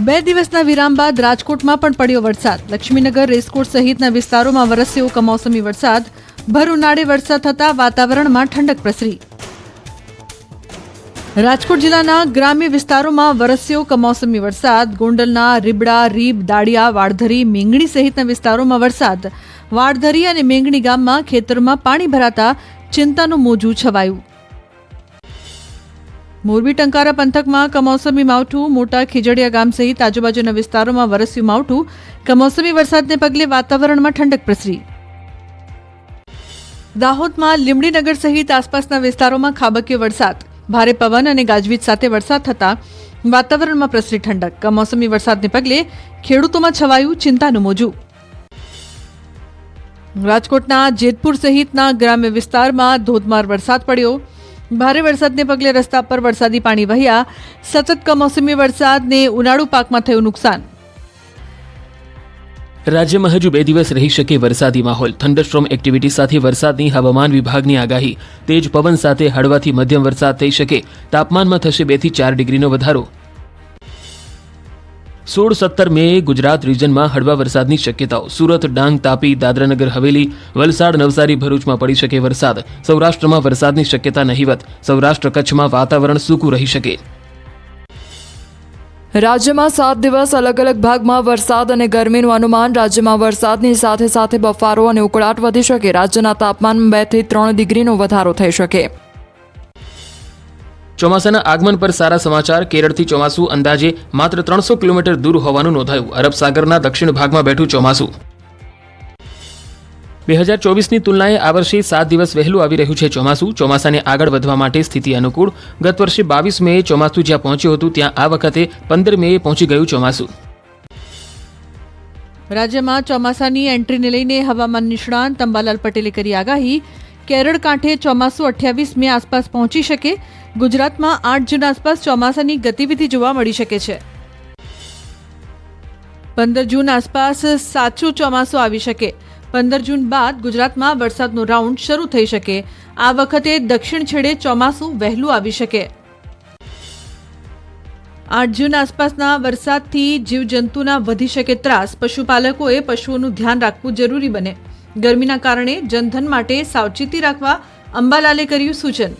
બે દિવસના વિરામ બાદ રાજકોટમાં પણ પડ્યો વરસાદ. લક્ષ્મીનગર, રેસકોર્સ સહિતના વિસ્તારોમાં વરસ્યો કમોસમી વરસાદ. ભર ઉનાળે વરસાદ થતા વાતાવરણમાં ઠંડક પ્રસરી. રાજકોટ જિલ્લાના ગ્રામ્ય વિસ્તારોમાં વરસ્યો કમોસમી વરસાદ. ગોંડલના રીબડા, રીબ, દાડિયા, વાડધરી, મેંગણી સહિતના વિસ્તારોમાં વરસાદ. વાડધરી અને મેંગણી ગામમાં ખેતરમાં પાણી ભરાતા ચિંતાનું મોજું છવાયું. મોરબી ટંકારા પંથકમાં કમોસમી માવઠું. મોટા ખીજડીયા ગામ સહિત આજુબાજુના વિસ્તારોમાં વરસ્યું માવઠું. કમોસમી વરસાદને પગલે વાતાવરણમાં ઠંડક પ્રસરી. દાહોદમાં લીંબડીનગર સહિત આસપાસના વિસ્તારોમાં ખાબક્યો વરસાદ. ભારે પવન અને ગાજવીજ સાથે વરસાદ થતા વાતાવરણમાં પ્રસરી ઠંડક. કમોસમી વરસાદને પગલે ખેડૂતોમાં છવાયું ચિંતાનું મોજું. રાજકોટના જેતપુર સહિતના ગ્રામ્ય વિસ્તારમાં ધોધમાર વરસાદ પડ્યો. ભારે વરસાદને પગલે રસ્તા પર વરસાદી પાણી વહ્યા. સતત કમોસમી વરસાદને ઉનાળુ પાકમાં થયું નુકસાન. રાજ્યમાં હજુ 2 દિવસ રહી શકે વરસાદી માહોલ. થંડરસ્ટ્રોમ એક્ટિવિટી સાથે વરસાદની હવામાન વિભાગની આગાહી. તેજ પવન સાથે હળવાથી મધ્યમ વરસાદ થઈ શકે. તાપમાનમાં થશે 2 થી 4 ડિગ્રીનો વધારો. 16-17 મે ગુજરાત રિજનમાં હળવા વરસાદની શક્યતાઓ. સુરત, ડાંગ, તાપી, દાદરાનગર હવેલી, વલસાડ, નવસારી, ભરૂચમાં પડી શકે વરસાદ. સૌરાષ્ટ્રમાં વરસાદની શક્યતા નહિવત. સૌરાષ્ટ્ર કચ્છમાં વાતાવરણ સૂકું રહી શકે. રાજ્યમાં 7 દિવસ અલગ અલગ ભાગમાં વરસાદ અને ગરમીનું અનુમાન. રાજ્યમાં વરસાદની સાથે સાથે બફારો અને ઉકળાટ વધી શકે. રાજ્યના તાપમાનમાં 2 થી 3 ડિગ્રીનો વધારો થઈ શકે. ચોમાસાના આગમન પર સારા સમાચાર. કેરળથી ચોમાસું અંદાજે માત્ર 300 કિલોમીટર દૂર હોવાનું નોંધાયું. અરબ સાગરના દક્ષિણ ભાગમાં બેઠું ચોમાસું. 2024ની તુલનાએ આ વર્ષે 7 દિવસ વહેલું આવી રહ્યું છે ચોમાસું. ચોમાસાને આગળ વધવા માટે સ્થિતિ અનુકૂળ. ગત વર્ષે 22 મેએ ચોમાસું જ્યાં પહોંચ્યું હતું ત્યાં આ વખતે 15 મેએ પહોંચી ગયું ચોમાસું. રાજ્યમાં ચોમાસાની એન્ટ્રીને લઈને હવામાન નિષ્ણાંત અંબાલાલ પટેલે કરી આગાહી. કેરળ કાંઠે ચોમાસું 28 મે આસપાસ પહોંચી શકે. ગુજરાતમાં 8 જૂન આસપાસ ચોમાસાની ગતિવિધિ જોવા મળી શકે છે. 15 જૂન આસપાસ સાચું ચોમાસું આવી શકે. 15 જૂન બાદ ગુજરાતમાં વરસાદનો રાઉન્ડ શરૂ થઈ શકે. આ વખતે દક્ષિણ છેડે ચોમાસું વહેલું આવી શકે. 8 જૂન આસપાસના વરસાદથી જીવજંતુના વધી શકે ત્રાસ. પશુપાલકોએ પશુઓનું ધ્યાન રાખવું જરૂરી બને. ગરમીના કારણે જનધન માટે સાવચેતી રાખવા અંબાલાલે કર્યું સૂચન.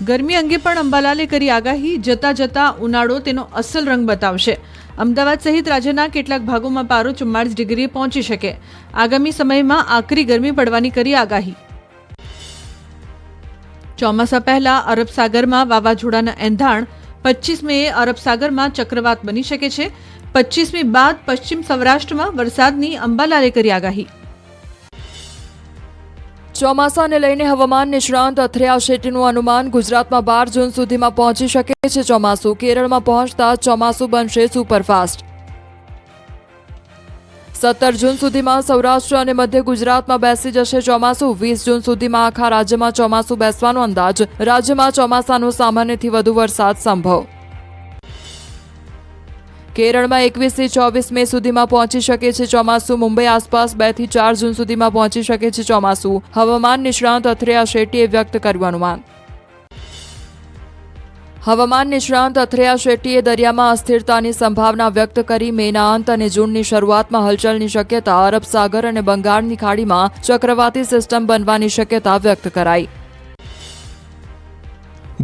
ગરમી અંગે પણ અંબાલાલે કરી આગાહી. જતા જતા ઉનાળો તેનો અસલ રંગ બતાવશે. અમદાવાદ સહિત રાજ્યના કેટલાક ભાગોમાં પારો 44 ડિગ્રીએ પહોંચી શકે. આગામી સમયમાં આકરી ગરમી પડવાની કરી આગાહી. ચોમાસા પહેલા અરબ સાગરમાં વાવાઝોડાના એંધાણ. 25 મેએ અરબ સાગરમાં ચક્રવાત બની શકે છે. 25 મે બાદ પશ્ચિમ સૌરાષ્ટ્રમાં વરસાદની અંબાલાલે કરી આગાહી. ચોમાસાને લઈને હવામાન નિષ્ણાંત અથરેયા શેટ્ટીનું અનુમાન. ગુજરાતમાં 12 જૂન સુધીમાં પહોંચી શકે છે ચોમાસું. કેરળમાં પહોંચતા ચોમાસું બનશે સુપરફાસ્ટ. 17 જૂન સુધીમાં સૌરાષ્ટ્ર અને મધ્ય ગુજરાતમાં બેસી જશે ચોમાસું. 20 જૂન સુધીમાં આખા રાજ્યમાં ચોમાસું બેસવાનો અંદાજ. રાજ્યમાં ચોમાસાનો સામાન્યથી વધુ વરસાદ સંભવ. કેરળમાં 21 થી 24 મે સુધીમાં પહોંચી શકે છે ચોમાસું. મુંબઈ આસપાસ 2 થી 4 જૂન સુધીમાં પહોંચી શકે છે ચોમાસું. હવામાન નિષ્ણાંત અથરેયા શેટ્ટીએ વ્યક્ત કર્યું અનુમાન. હવામાન નિષ્ણાંત અથરેયા શેટ્ટીએ દરિયામાં અસ્થિરતાની સંભાવના વ્યક્ત કરી. મેના અંત અને જૂનની શરૂઆતમાં હલચલની શક્યતા. અરબ સાગર અને બંગાળની ખાડીમાં ચક્રવાતી સિસ્ટમ બનવાની શક્યતા વ્યક્ત કરાઈ.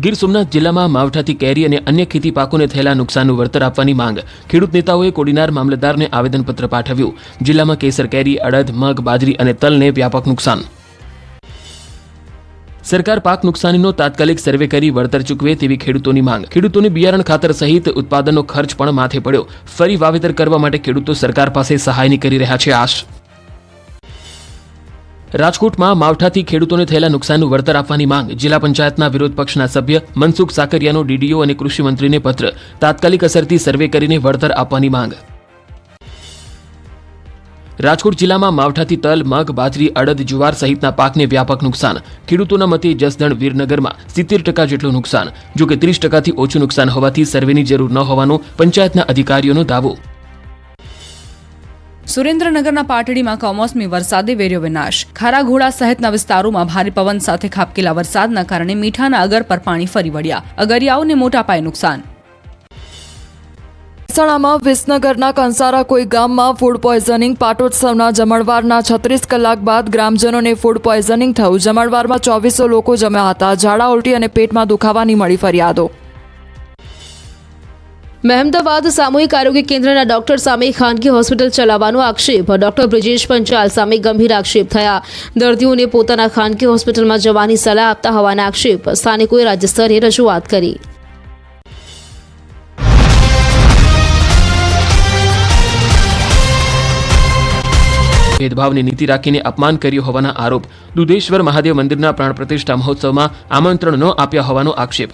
ગીર સોમનાથ જિલ્લામાં માવઠાથી કેરી અને અન્ય ખેતી પાકોને થયેલા નુકસાનનું વળતર આપવાની માંગ. ખેડૂત નેતાઓએ કોડીનાર મામલતદારને આવેદનપત્ર પાઠવ્યું. જિલ્લામાં કેસર કેરી, અડદ, મગ, બાજરી અને તલને વ્યાપક નુકસાન. સરકાર પાક નુકસાનીનો તાત્કાલિક સર્વે કરી વળતર ચૂકવે તેવી ખેડૂતોની માંગ. ખેડૂતોને બિયારણ, ખાતર સહિત ઉત્પાદનનો ખર્ચ પણ માથે પડ્યો. ફરી વાવેતર કરવા માટે ખેડૂતો સરકાર પાસે સહાયની કરી રહ્યા છે આશ. રાજકોટમાં માવઠાથી ખેડૂતોને થયેલા નુકસાનનું વળતર આપવાની માંગ. જિલ્લા પંચાયતના વિરોધ પક્ષના સભ્ય મનસુખ સાકરિયાનો ડીડીઓ અને કૃષિ મંત્રીને પત્ર. તાત્કાલિક અસરથી સર્વે કરીને વળતર આપવાની માંગ. રાજકોટ જિલ્લામાં માવઠાથી તલ, મગ, બાજરી, અડદ, જુવાર સહિતના પાકને વ્યાપક નુકસાન. ખેડૂતોના મતે જસદણ, વીરનગરમાં 70% જેટલું નુકસાન. જો કે 30%થી ઓછું નુકસાન હોવાથી સર્વેની જરૂર ન હોવાનો પંચાયતના અધિકારીઓનો દાવો. સુરેન્દ્રનગરના પાટડીમાં કમોસમી વરસાદે વેર્યો વિનાશ. ખારાઘોડા સહિતના વિસ્તારોમાં ભારે પવન સાથે ખાબકેલા વરસાદના કારણે મીઠાના અગર પર પાણી ફરી વળ્યા. અગરિયાઓને મોટા પાયે નુકસાન. મહેસાણામાં વિસનગરના કંસારા કોઈ ગામમાં ફૂડ પોઈઝનિંગ પાટોત્સવના જમણવારના 36 કલાક બાદ ગ્રામજનોને ફૂડ પોઈઝનિંગ થયું. જમણવારમાં 2400 લોકો જમ્યા હતા. ઝાડા ઉલટી અને પેટમાં દુખાવાની મળી ફરિયાદો. મહેમદાવાદ સામૂહિક આરોગ્ય કેન્દ્રના ડોક્ટર સામે ખાનગી હોસ્પિટલ ચલાવવાનો આક્ષેપ. ડોક્ટર બ્રિજેશ પંચાલ સામે ગંભીર આક્ષેપ થયા. દર્દીઓને પોતાના ખાનગી હોસ્પિટલમાં જવાની સલાહ આપતા હોવાના આક્ષેપ. સ્થાનિકોએ રાજ્ય સ્તરે રજૂઆત કરી. ભેદભાવની નીતિ રાખીને અપમાન કર્યું હોવાના આરોપ. દુધેશ્વર મહાદેવ મંદિરના પ્રાણ પ્રતિષ્ઠા મહોત્સવમાં આમંત્રણ ન આપ્યા હોવાનો આક્ષેપ.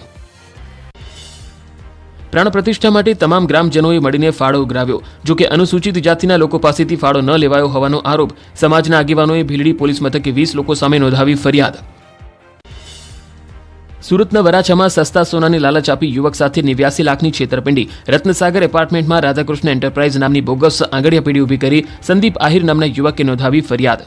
પ્રાણ પ્રતિષ્ઠા માટે તમામ ગ્રામજનોએ મળીને ફાળો ઉઘરાવ્યો. જોકે અનુસૂચિત જાતિના લોકો પાસેથી ફાળો ન લેવાયો હોવાનો આરોપ. સમાજના આગેવાનોએ ભીલડી પોલીસ મથકે 20 લોકો સામે નોંધાવી ફરિયાદ. સુરતના વરાછામાં સસ્તા સોનાની લાલચ આપી યુવક સાથે 89 લાખની છેતરપિંડી. રત્નસાગર એપાર્ટમેન્ટમાં રાધાકૃષ્ણ એન્ટરપ્રાઇઝ નામની બોગસ આંગળીયા પેઢી ઊભી કરી સંદીપ આહિર નામના યુવકે નોંધાવી ફરિયાદ.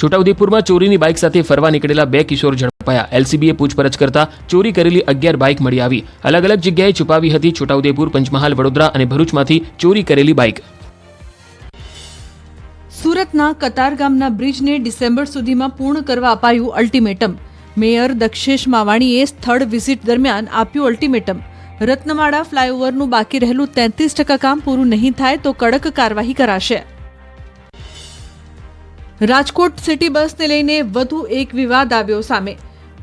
છોટાઉદેપુરમાં ચોરીની બાઇક સાથે ફરવા નીકળેલા 2 કિશોર ઝડપાયા. એલસીબીએ પૂછપરછ કરતા ચોરી કરેલી 11 બાઇક મળી આવી. અલગ અલગ જગ્યાએ છુપાવી હતી. છોટાઉદેપુર, પંચમહાલ, વડોદરા અને ભરૂચમાંથી ચોરી કરેલી બાઇક. સુરતના કતારગામના બ્રિજને ડિસેમ્બર સુધીમાં પૂર્ણ કરવા અપાયું અલ્ટિમેટમ. મેયર દક્ષેશ માવાણીએ સ્થળ વિઝિટ દરમિયાન આપ્યું અલ્ટિમેટમ. રત્નમાળા ફ્લાયઓવરનું બાકી રહેલું 33% કામ પૂરું નહીં થાય તો કડક કાર્યવાહી કરાશે. રાજકોટ સિટી બસને લઈને વધુ એક વિવાદ આવ્યો સામે.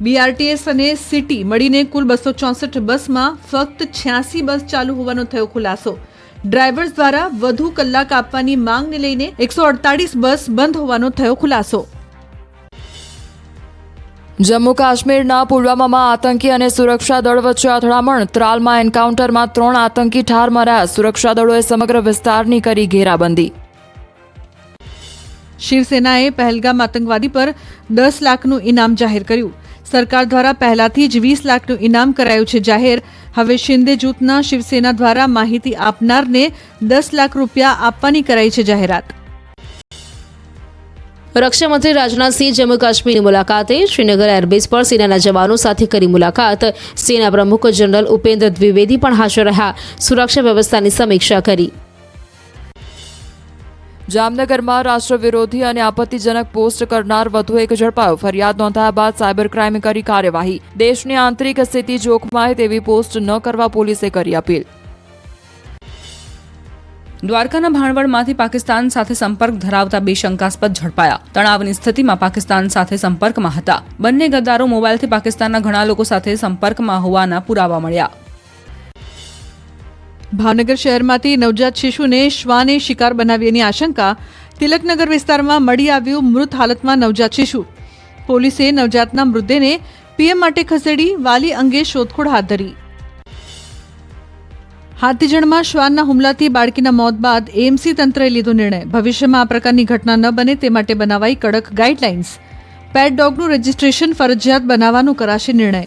બીઆરટીએસ અને સિટી મળીને કુલ 264 બસમાં ફક્ત 86 બસ ચાલુ હોવાનો થયો ખુલાસો. ડ્રાઈવર્સ દ્વારા વધુ કલાક આપવાની માંગને લઈને 148 બસ બંધ હોવાનો થયો ખુલાસો. જમ્મુ કાશ્મીરના પુલવામામાં આતંકી અને સુરક્ષા દળ વચ્ચે અથડામણ. ત્રાલમાં એન્કાઉન્ટરમાં 3 આતંકી ઠાર મરાયા. સુરક્ષા દળોએ સમગ્ર વિસ્તારની કરી ઘેરાબંધી. શિવસેનાએ પહેલગામ આતંકવાદી પર 10 લાખનું ઇનામ જાહેર કર્યું. સરકાર દ્વારા પહેલાથી જ 20 લાખનું ઇનામ કરાયું છે જાહેર. હવે શિંદે જૂથના શિવસેના દ્વારા માહિતી આપનારને 10 લાખ રૂપિયા આપવાની કરાઈ છે જાહેરાત. રક્ષામંત્રી રાજનાથસિંહ જમ્મુ કાશ્મીરની મુલાકાતે. શ્રીનગર એરબેઝ પર સેનાના જવાનો સાથે કરી મુલાકાત. સેના પ્રમુખ જનરલ ઉપેન્દ્ર દ્વિવેદી પણ હાજર રહ્યા. સુરક્ષા વ્યવસ્થાની સમીક્ષા કરી. જામનગરમાં રાષ્ટ્ર વિરોધી અને આપત્તિજનક પોસ્ટ કરનાર વધુ એક ઝડપાયો. ફરિયાદ નોંધાયા બાદ સાયબર ક્રાઇમે કરી કાર્યવાહી. દેશની આંતરિક સ્થિતિ જોખમાય તેવી પોસ્ટ ન કરવા પોલીસે કરી અપીલ. દ્વારકાના ભાણવડમાંથી પાકિસ્તાન સાથે સંપર્ક ધરાવતા 2 શંકાસ્પદ ઝડપાયા. તણાવની સ્થિતિમાં પાકિસ્તાન સાથે સંપર્કમાં હતા. બંને ગદ્દારો મોબાઈલથી પાકિસ્તાનના ઘણા લોકો સાથે સંપર્કમાં હોવાના પુરાવા મળ્યા. ભાવનગર શહેરમાંથી નવજાત શિશુને શ્વાને શિકાર બનાવ્યાની આશંકા. તિલકનગર વિસ્તારમાં મળી આવ્યું મૃત હાલતમાં નવજાત શિશુ. પોલીસે નવજાતના મૃતદેહને પીએમ માટે ખસેડી વાલી અંગે શોધખોળ હાથ ધરી. હાથીજણમાં શ્વાનના હુમલાથી બાળકીના મોત બાદ એએમસી તંત્રએ લીધો નિર્ણય. ભવિષ્યમાં આ પ્રકારની ઘટના ન બને તે માટે બનાવાઈ કડક ગાઈડલાઇન્સ. પેટ ડોગનું રજીસ્ટ્રેશન ફરજિયાત બનાવવાનું કરાશે નિર્ણય.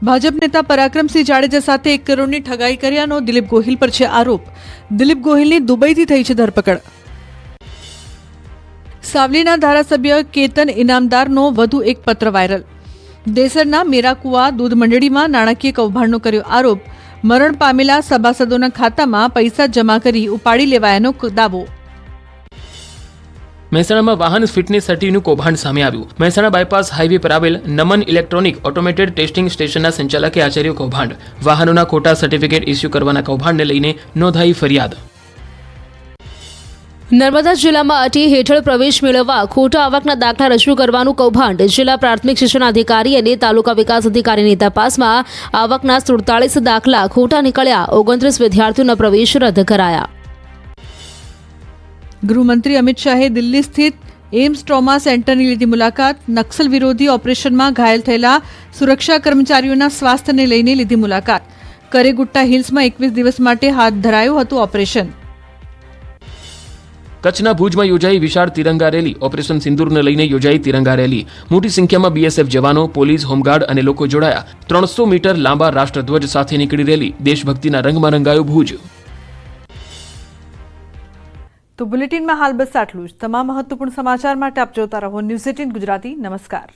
ભાજપ નેતા પરાક્રમસિંહ જાડેજા સાથે 1 કરોડની ઠગાઈ કર્યાનો દિલીપ ગોહિલ પર છે આરોપ. દિલીપ ગોહિલની દુબઈથી થઈ છે ધરપકડ. સાવલીના ધારાસભ્ય કેતન ઇનામદારનો વધુ એક પત્ર વાયરલ. દેસરના મેરાકુવા દૂધ મંડળીમાં નાણાકીય કૌભાંડનો કર્યો આરોપ. મરણ પામેલા સભાસદોના ખાતામાં પૈસા જમા કરી ઉપાડી લેવાયાનો દાવો. મહેસાણામાં વાહન ફિટનેસ સર્ટિફિકેટનું કૌભાંડ સામે આવ્યું. મહેસાણા બાયપાસ હાઈવે પર આવેલ નમન ઇલેક્ટ્રોનિક ઓટોમેટેડ ટેસ્ટિંગ સ્ટેશનના સંચાલકે આચર્યું કૌભાંડ. વાહનોના ખોટા સર્ટિફિકેટ ઇસ્યુ કરવાના કૌભાંડને લઈને નોંધાઈ ફરિયાદ. નર્મદા જિલ્લામાં અટી હેઠળ પ્રવેશ મેળવવા ખોટા આવકના દાખલા રજૂ કરવાનું કૌભાંડ. જિલ્લા પ્રાથમિક શિક્ષણ અધિકારી અને તાલુકા વિકાસ અધિકારીની તપાસમાં આવકના 47 દાખલા ખોટા નીકળ્યા. 29 વિદ્યાર્થીઓના પ્રવેશ રદ કરાયા. ગૃહમંત્રી અમિત શાહે દિલ્હી સ્થિત એમ્સ ટ્રોમા સેન્ટરની લીધી મુલાકાત. નક્સલ વિરોધી ઓપરેશનમાં ઘાયલ થયેલા સુરક્ષા કર્મચારીઓના સ્વાસ્થ્યને લઈને લીધી મુલાકાત. કરેગુટ્ટા હિલ્સમાં 21 દિવસ માટે હાથ ધરાયું હતું ઓપરેશન. કચ્છના ભુજમાં યોજાઈ વિશાળ તિરંગા રેલી. ઓપરેશન સિંદૂરને લઈને યોજાઈ તિરંગા રેલી. મોટી સંખ્યામાં બીએસએફ જવાનો, પોલીસ, હોમગાર્ડ અને લોકો જોડાયા. 300 મીટર લાંબા રાષ્ટ્રધ્વજ સાથે નીકળી રેલી. દેશભક્તિના રંગમાં રંગાયું ભુજ. તો બુલેટિનમાં હાલ બસ આટલું જ. તમામ મહત્વપૂર્ણ સમાચાર માટે આપ જોતા રહો ન્યૂઝ 18 ગુજરાતી. નમસ્કાર.